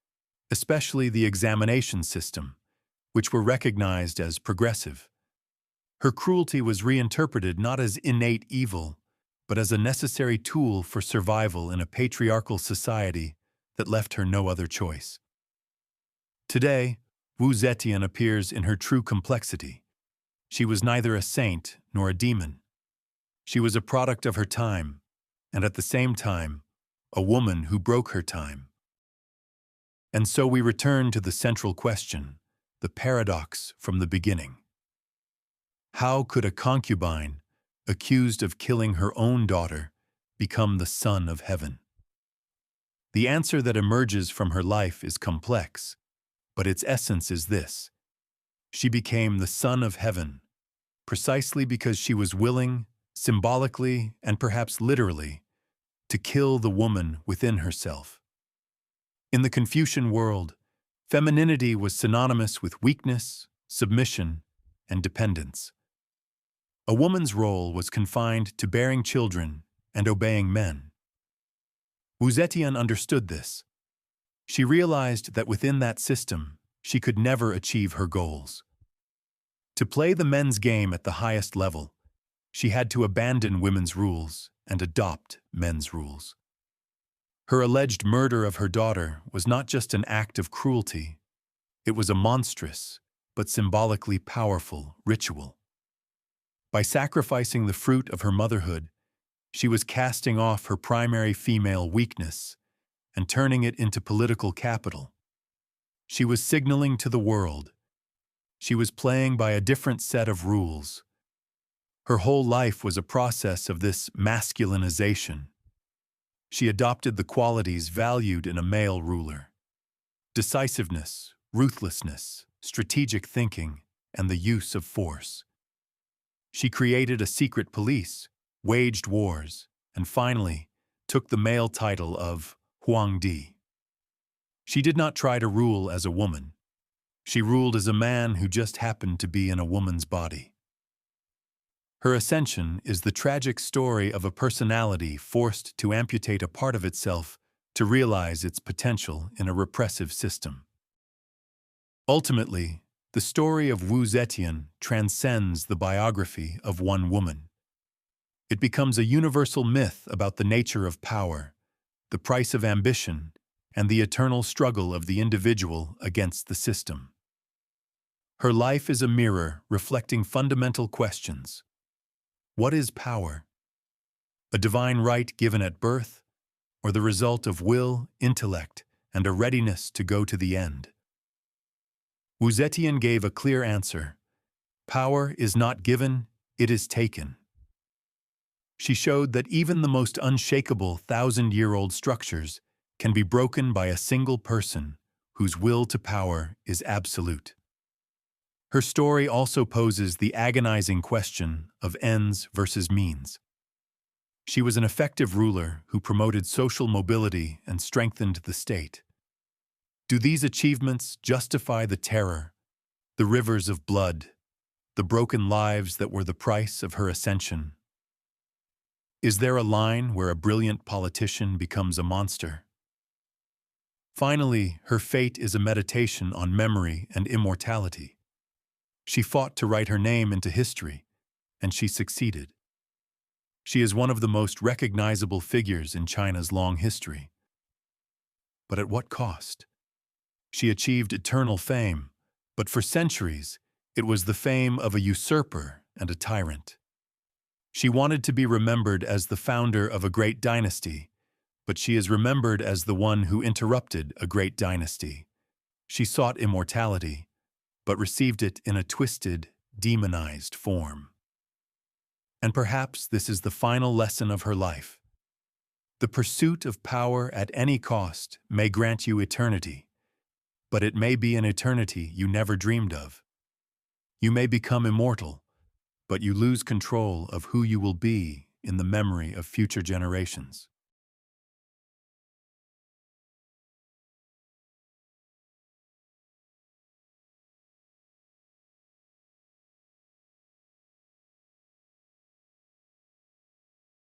especially the examination system, which were recognized as progressive. Her cruelty was reinterpreted not as innate evil, but as a necessary tool for survival in a patriarchal society that left her no other choice. Today, Wu Zetian appears in her true complexity. She was neither a saint nor a demon. She was a product of her time, and at the same time, a woman who broke her time. And so we return to the central question, the paradox from the beginning. How could a concubine, accused of killing her own daughter, become the son of heaven? The answer that emerges from her life is complex, but its essence is this: she became the son of heaven, precisely because she was willing, symbolically and perhaps literally, to kill the woman within herself. In the Confucian world, femininity was synonymous with weakness, submission, and dependence. A woman's role was confined to bearing children and obeying men. Wu Zetian understood this. She realized that within that system, she could never achieve her goals. To play the men's game at the highest level, she had to abandon women's rules and adopt men's rules. Her alleged murder of her daughter was not just an act of cruelty, it was a monstrous, but symbolically powerful ritual. By sacrificing the fruit of her motherhood, she was casting off her primary female weakness and turning it into political capital. She was signaling to the world. She was playing by a different set of rules. Her whole life was a process of this masculinization. She adopted the qualities valued in a male ruler: decisiveness, ruthlessness, strategic thinking, and the use of force. She created a secret police, waged wars, and finally took the male title of Huangdi. She did not try to rule as a woman. She ruled as a man who just happened to be in a woman's body. Her ascension is the tragic story of a personality forced to amputate a part of itself to realize its potential in a repressive system. Ultimately, the story of Wu Zetian transcends the biography of one woman. It becomes a universal myth about the nature of power, the price of ambition, and the eternal struggle of the individual against the system. Her life is a mirror reflecting fundamental questions. What is power? A divine right given at birth, or the result of will, intellect, and a readiness to go to the end? Wu Zetian gave a clear answer. Power is not given, it is taken. She showed that even the most unshakable 1,000-year-old structures can be broken by a single person whose will to power is absolute. Her story also poses the agonizing question of ends versus means. She was an effective ruler who promoted social mobility and strengthened the state. Do these achievements justify the terror, the rivers of blood, the broken lives that were the price of her ascension? Is there a line where a brilliant politician becomes a monster? Finally, her fate is a meditation on memory and immortality. She fought to write her name into history, and she succeeded. She is one of the most recognizable figures in China's long history. But at what cost? She achieved eternal fame, but for centuries, it was the fame of a usurper and a tyrant. She wanted to be remembered as the founder of a great dynasty, but she is remembered as the one who interrupted a great dynasty. She sought immortality, but received it in a twisted, demonized form. And perhaps this is the final lesson of her life. The pursuit of power at any cost may grant you eternity, but it may be an eternity you never dreamed of. You may become immortal, but you lose control of who you will be in the memory of future generations.